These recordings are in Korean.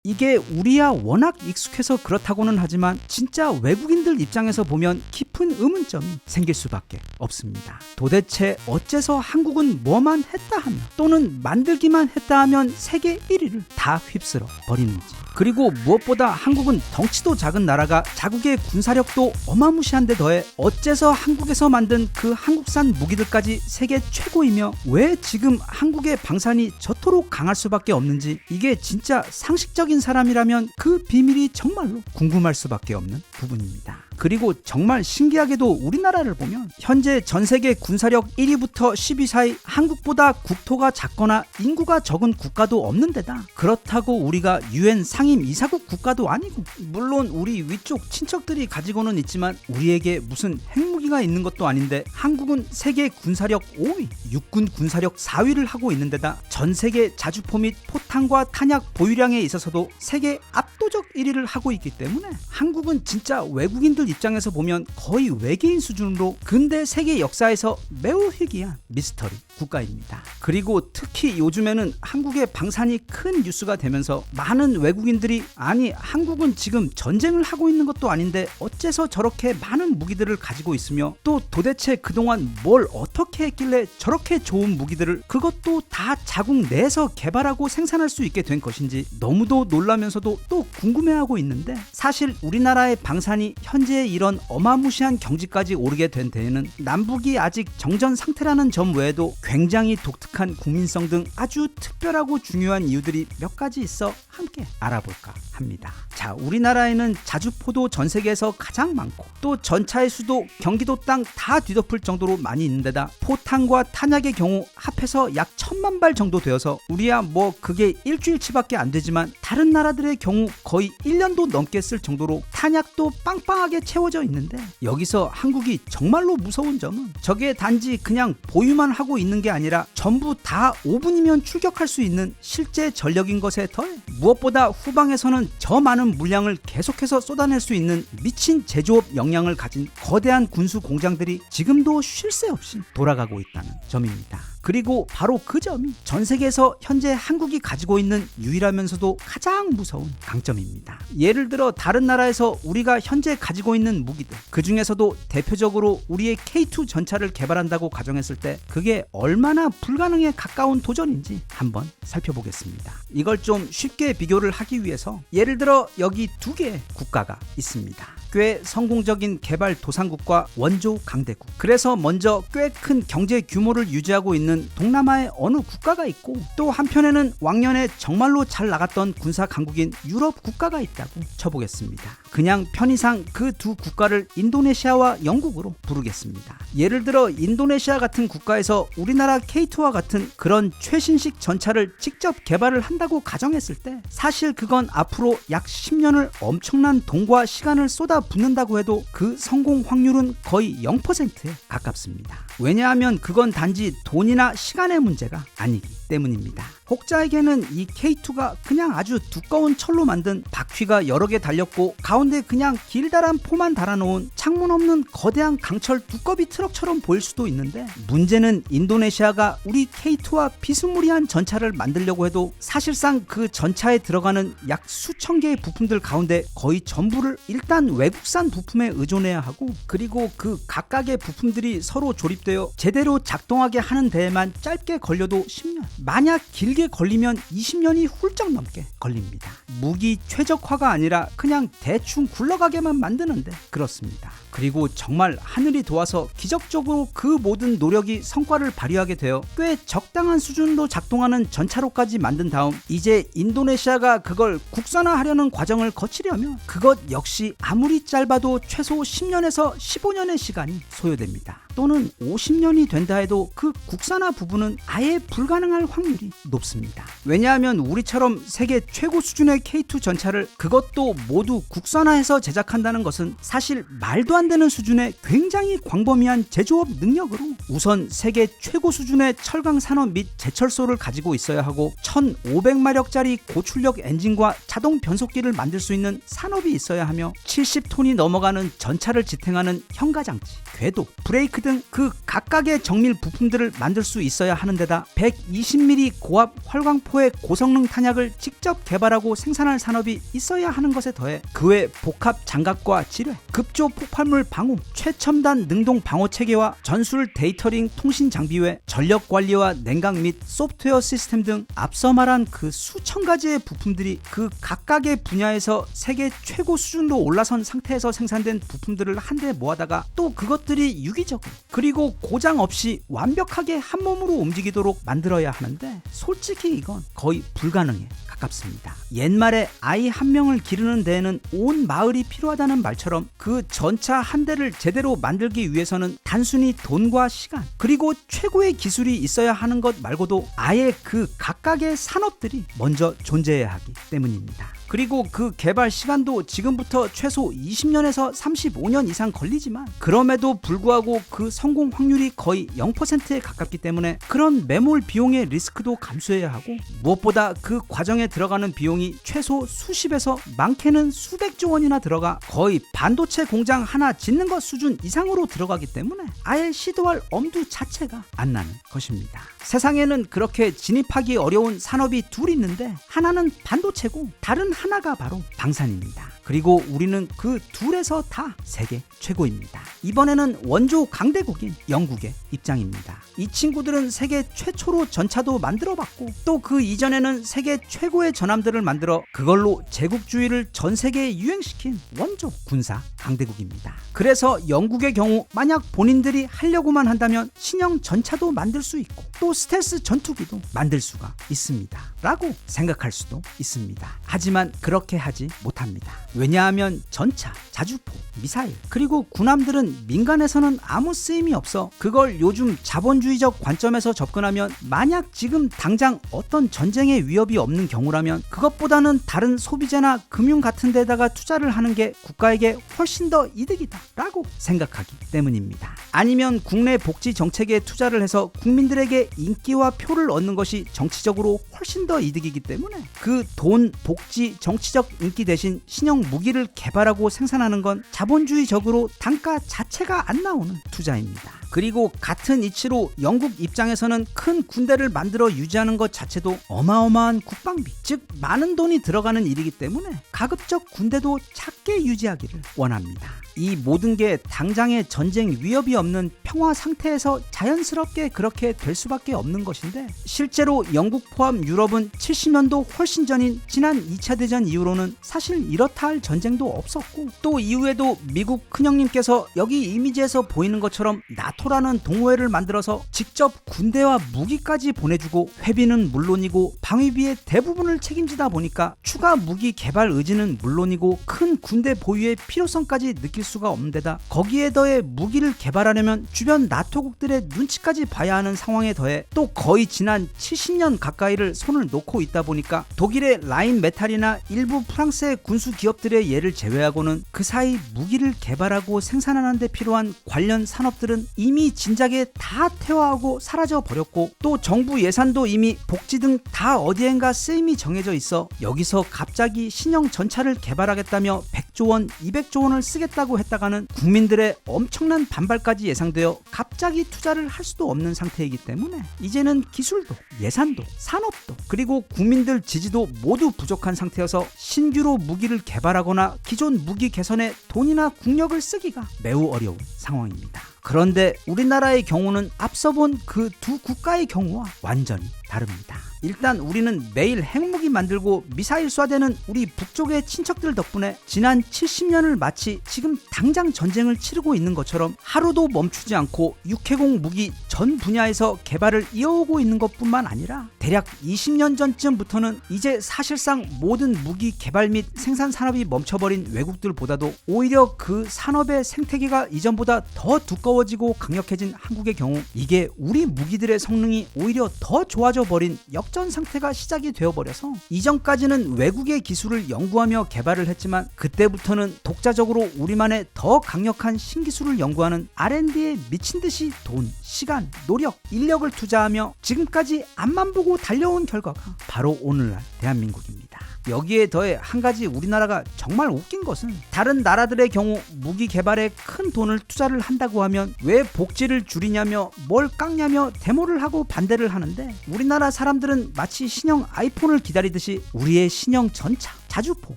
이게 우리야 워낙 익숙해서 그렇다고는 하지만 진짜 외국인들 입장에서 보면 깊은 의문점이 생길 수밖에 없습니다. 도대체 어째서 한국은 뭐만 했다 하면 또는 만들기만 했다 하면 세계 1위를 다 휩쓸어 버리는지, 그리고 무엇보다 한국은 덩치도 작은 나라가 자국의 군사력도 어마무시한데 더해 어째서 한국에서 만든 그 한국산 무기들까지 세계 최고이며 왜 지금 한국의 방산이 저토록 강할 수밖에 없는지, 이게 진짜 상식적인 사람이라면 그 비밀이 정말로 궁금할 수밖에 없는 부분입니다. 그리고 정말 신기하게도 우리나라를 보면 현재 전세계 군사력 1위부터 10위 사이 한국보다 국토가 작거나 인구가 적은 국가도 없는 데다 그렇다고 우리가 UN 상임 이사국 국가도 아니고, 물론 우리 위쪽 친척들이 가지고는 있지만 우리에게 무슨 핵무기가 있는 것도 아닌데 한국은 세계 군사력 5위, 육군 군사력 4위를 하고 있는 데다 전세계 자주포 및 포탄과 탄약 보유량에 있어서도 세계 압도적 1위를 하고 있기 때문에 한국은 진짜 외국인들 입장에서 보면 거의 외계인 수준으로 근대 세계 역사에서 매우 희귀한 미스터리 국가입니다. 그리고 특히 요즘에는 한국의 방산이 큰 뉴스가 되면서 많은 외국인들이 아니 한국은 지금 전쟁을 하고 있는 것도 아닌데 어째서 저렇게 많은 무기들을 가지고 있으며 또 도대체 그동안 뭘 어떻게 했길래 저렇게 좋은 무기들을 그것도 다 자국 내에서 개발하고 생산할 수 있게 된 것인지 너무도 놀라면서도 또 궁금해하고 있는데, 사실 우리나라의 방산이 현재 이런 어마무시한 경지까지 오르게 된 데에는 남북이 아직 정전 상태라는 점 외에도 굉장히 독특한 국민성 등 아주 특별하고 중요한 이유들이 몇 가지 있어 함께 알아볼까 합니다. 자, 우리나라에는 자주포도 전 세계에서 가장 많고 또 전차의 수도 경기도 땅 다 뒤덮을 정도로 많이 있는 데다 포탄과 탄약의 경우 합해서 약 1000만 발 정도 되어서 우리야 뭐 그게 일주일치밖에 안 되지만 다른 나라들의 경우 거의 1년도 넘게 쓸 정도로 탄약도 빵빵하게 채워져 있는데, 여기서 한국이 정말로 무서운 점은 저게 단지 그냥 보유만 하고 있는 게 아니라 전부 다 5분이면 출격할 수 있는 실제 전력인 것에 더해 무엇보다 후방에서는 저 많은 물량을 계속해서 쏟아낼 수 있는 미친 제조업 역량을 가진 거대한 군수 공장들이 지금도 쉴 새 없이 돌아가고 있다는 점입니다. 그리고 바로 그 점이 전 세계에서 현재 한국이 가지고 있는 유일하면서도 가장 무서운 강점입니다. 예를 들어 다른 나라에서 우리가 현재 가지고 있는 무기들, 그 중에서도 대표적으로 우리의 K2 전차를 개발한다고 가정했을 때 그게 얼마나 불가능에 가까운 도전인지 한번 살펴보겠습니다. 이걸 좀 쉽게 비교를 하기 위해서 예를 들어 여기 두 개의 국가가 있습니다. 꽤 성공적인 개발 도상국과 원조 강대국. 그래서 먼저 꽤 큰 경제 규모를 유지하고 있는 동남아의 어느 국가가 있고, 또 한편에는 왕년에 정말로 잘 나갔던 군사 강국인 유럽 국가가 있다고 쳐보겠습니다. 그냥 편의상 그 두 국가를 인도네시아와 영국으로 부르겠습니다. 예를 들어 인도네시아 같은 국가에서 우리나라 K2와 같은 그런 최신식 전차를 직접 개발을 한다고 가정했을 때 사실 그건 앞으로 약 10년을 엄청난 돈과 시간을 쏟아붓는다고 해도 그 성공 확률은 거의 0%에 가깝습니다. 왜냐하면 그건 단지 돈이나 시간의 문제가 아니기 때문입니다. 혹자에게는 이 K2가 그냥 아주 두꺼운 철로 만든 바퀴가 여러 개 달렸고 가운데 그냥 길다란 포만 달아놓은 창문 없는 거대한 강철 두꺼비 트럭처럼 보일 수도 있는데, 문제는 인도네시아가 우리 K2와 비스무리한 전차를 만들려고 해도 사실상 그 전차에 들어가는 약 수천 개의 부품들 가운데 거의 전부를 일단 외국산 부품에 의존해야 하고, 그리고 그 각각의 부품들이 서로 조립되어 제대로 작동하게 하는 데에만 짧게 걸려도 10년, 만약 길게 걸리면 20년이 훌쩍 넘게 걸립니다. 무기 최적화가 아니라 그냥 대충 굴러가게만 만드는데 그렇습니다. 그리고 정말 하늘이 도와서 기적적으로 그 모든 노력이 성과를 발휘하게 되어 꽤 적당한 수준으로 작동하는 전차로까지 만든 다음 이제 인도네시아가 그걸 국산화하려는 과정을 거치려면 그것 역시 아무리 짧아도 최소 10년에서 15년의 시간이 소요됩니다. 또는 50년이 된다 해도 그 국산화 부분은 아예 불가능할 확률이 높습니다. 왜냐하면 우리처럼 세계 최고 수준의 K2 전차를 그것도 모두 국산화해서 제작한다는 것은 사실 말도 안 되는 수준의 굉장히 광범위한 제조업 능력으로 우선 세계 최고 수준의 철강 산업 및 제철소를 가지고 있어야 하고 1500마력짜리 고출력 엔진과 자동 변속기를 만들 수 있는 산업이 있어야 하며 70톤이 넘어가는 전차를 지탱하는 현가장치, 궤도, 브레이크 등 그 각각의 정밀 부품들을 만들 수 있어야 하는 데다 120 50mm 고압 활광포의 고성능 탄약을 직접 개발하고 생산할 산업이 있어야 하는 것에 더해 그 외 복합 장갑과 지뢰, 급조 폭발물 방호, 최첨단 능동 방호 체계와 전술 데이터링 통신 장비 외 전력 관리와 냉각 및 소프트웨어 시스템 등 앞서 말한 그 수천 가지의 부품들이 그 각각의 분야에서 세계 최고 수준으로 올라선 상태에서 생산된 부품들을 한데 모아다가 또 그것들이 유기적으로 그리고 고장 없이 완벽하게 한 몸으로 움직이도록 만들어야 하는데 솔직히 이건 거의 불가능해 가깝습니다. 옛말에 아이 한 명을 기르는 데에는 온 마을이 필요하다는 말처럼 그 전차 한 대를 제대로 만들기 위해서는 단순히 돈과 시간 그리고 최고의 기술이 있어야 하는 것 말고도 아예 그 각각의 산업들이 먼저 존재해야 하기 때문입니다. 그리고 그 개발 시간도 지금부터 최소 20년에서 35년 이상 걸리지만 그럼에도 불구하고 그 성공 확률이 거의 0%에 가깝기 때문에 그런 매몰 비용의 리스크도 감수해야 하고 무엇보다 그 과정에 들어가는 비용이 최소 수십에서 많게는 수백조 원이나 들어가 거의 반도체 공장 하나 짓는 것 수준 이상으로 들어가기 때문에 아예 시도할 엄두 자체가 안 나는 것입니다. 세상에는 그렇게 진입하기 어려운 산업이 둘 있는데 하나는 반도체고 다른 하나가 바로 방산입니다. 그리고 우리는 그 둘에서 다 세계 최고입니다. 이번에는 원조 강대국인 영국의 입장입니다. 이 친구들은 세계 최초로 전차도 만들어봤고 또 그 이전에는 세계 최고의 전함들을 만들어 그걸로 제국주의를 전 세계에 유행시킨 원조 군사 강대국입니다. 그래서 영국의 경우 만약 본인들이 하려고만 한다면 신형 전차도 만들 수 있고 또 스텔스 전투기도 만들 수가 있습니다. 라고 생각할 수도 있습니다. 하지만 그렇게 하지 못합니다. 왜냐하면 전차, 자주포, 미사일 그리고 군함들은 민간에서는 아무 쓰임이 없어 그걸 요즘 자본주의적 관점에서 접근하면 만약 지금 당장 어떤 전쟁의 위협이 없는 경우라면 그것보다는 다른 소비재나 금융 같은 데다가 투자를 하는 게 국가에게 훨씬 더 이득이다 라고 생각하기 때문입니다. 아니면 국내 복지 정책에 투자를 해서 국민들에게 인기와 표를 얻는 것이 정치적으로 훨씬 더 이득이기 때문에 그 돈, 복지, 정치적 인기 대신 신형 무기를 개발하고 생산하는 건 자본주의적으로 단가 자체가 안 나오는 투자입니다. 그리고 같은 이치로 영국 입장에서는 큰 군대를 만들어 유지하는 것 자체도 어마어마한 국방비, 즉 많은 돈이 들어가는 일이기 때문에 가급적 군대도 작게 유지하기를 원합니다. 이 모든 게 당장의 전쟁 위협이 없는 평화 상태에서 자연스럽게 그렇게 될 수밖에 없는 것인데 실제로 영국 포함 유럽은 70년도 훨씬 전인 지난 2차 대전 이후로는 사실 이렇다 할 전쟁도 없었고 또 이후에도 미국 큰형님께서 여기 이미지에서 보이는 것처럼 나토라는 동호회를 만들어서 직접 군대와 무기까지 보내주고 회비는 물론이고 방위비의 대부분을 책임지다 보니까 추가 무기 개발 의지는 물론이고 큰 군대 보유의 필요성까지 느낄 수가 없는 데다 거기에 더해 무기를 개발하려면 주변 나토국들의 눈치까지 봐야 하는 상황에 더해 또 거의 지난 70년 가까이를 손을 놓고 있다 보니까 독일의 라인 메탈이나 일부 프랑스의 군수 기업들의 예를 제외하고는 그 사이 무기를 개발하고 생산하는 데 필요한 관련 산업들은 이미 진작에 다 퇴화하고 사라져 버렸고 또 정부 예산도 이미 복지 등 다 어디엔가 쓰임이 정해져 있어 여기서 갑자기 신형 전차를 개발하겠다며 100조 원, 200조 원을 쓰겠다고 했다가는 국민들의 엄청난 반발까지 예상되어 갑자기 투자를 할 수도 없는 상태이기 때문에 이제는 기술도 예산도 산업도 그리고 국민들 지지도 모두 부족한 상태여서 신규로 무기를 개발하거나 기존 무기 개선에 돈이나 국력을 쓰기가 매우 어려운 상황입니다. 그런데 우리나라의 경우는 앞서 본 그 두 국가의 경우와 완전히 다릅니다. 일단 우리는 매일 핵무기 만들고 미사일 쏴대는 우리 북쪽의 친척들 덕분에 지난 70년을 마치 지금 당장 전쟁을 치르고 있는 것처럼 하루도 멈추지 않고 육해공 무기 전 분야에서 개발을 이어오고 있는 것뿐만 아니라 대략 20년 전쯤부터는 이제 사실상 모든 무기 개발 및 생산 산업이 멈춰버린 외국들보다도 오히려 그 산업의 생태계가 이전보다 더 두꺼워지고 강력해진 한국의 경우 이게 우리 무기들의 성능이 오히려 더 좋아져 버린 역전 상태가 시작이 되어버려서 이전까지는 외국의 기술을 연구하며 개발을 했지만 그때부터는 독자적으로 우리만의 더 강력한 신기술을 연구하는 R&D에 미친듯이 돈, 시간, 노력, 인력을 투자하며 지금까지 앞만 보고 달려온 결과가 바로 오늘날 대한민국입니다. 여기에 더해 한 가지 우리나라가 정말 웃긴 것은 다른 나라들의 경우 무기 개발에 큰 돈을 투자를 한다고 하면 왜 복지를 줄이냐며 뭘 깎냐며 데모를 하고 반대를 하는데 우리나라 사람들은 마치 신형 아이폰을 기다리듯이 우리의 신형 전차, 자주포,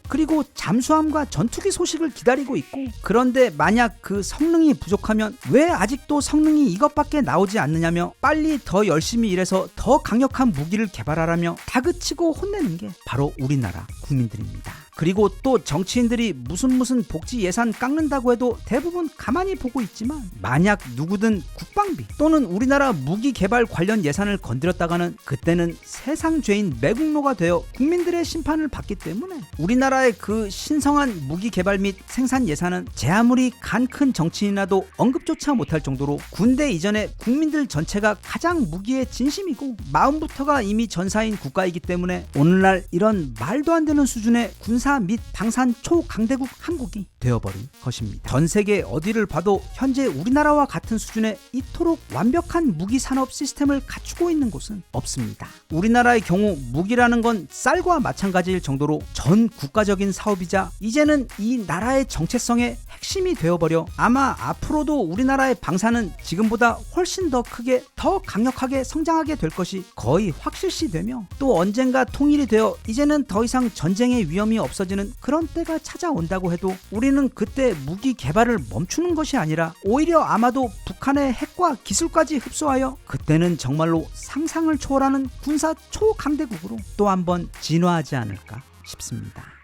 그리고 잠수함과 전투기 소식을 기다리고 있고, 그런데 만약 그 성능이 부족하면 왜 아직도 성능이 이것밖에 나오지 않느냐며 빨리 더 열심히 일해서 더 강력한 무기를 개발하라며 다그치고 혼내는 게 바로 우리나라 국민들입니다. 그리고 또 정치인들이 무슨 복지 예산 깎는다고 해도 대부분 가만히 보고 있지만 만약 누구든 국방비 또는 우리나라 무기 개발 관련 예산을 건드렸다가는 그때는 세상 죄인 매국노가 되어 국민들의 심판을 받기 때문에 우리나라의 그 신성한 무기 개발 및 생산 예산은 제 아무리 간 큰 정치인이라도 언급조차 못할 정도로 군대 이전에 국민들 전체가 가장 무기에 진심이고 마음부터가 이미 전사인 국가이기 때문에 오늘날 이런 말도 안 되는 수준의 군사 및 방산 초강대국 한국이 되어버린 것입니다. 전 세계 어디를 봐도 현재 우리나라와 같은 수준의 이토록 완벽한 무기 산업 시스템을 갖추고 있는 곳은 없습니다. 우리나라의 경우 무기라는 건 쌀과 마찬가지일 정도로 전 국가적인 사업이자 이제는 이 나라의 정체성의 핵심이 되어버려 아마 앞으로도 우리나라의 방산은 지금보다 훨씬 더 크게 더 강력하게 성장하게 될 것이 거의 확실시되며 또 언젠가 통일이 되어 이제는 더 이상 전쟁의 위험이 없어지는 그런 때가 찾아온다고 해도 우리는 그때 무기 개발을 멈추는 것이 아니라 오히려 아마도 북한의 핵과 기술까지 흡수하여 그때는 정말로 상상을 초월하는 군사 초강대국으로 또 한번 진화하지 않을까 싶습니다.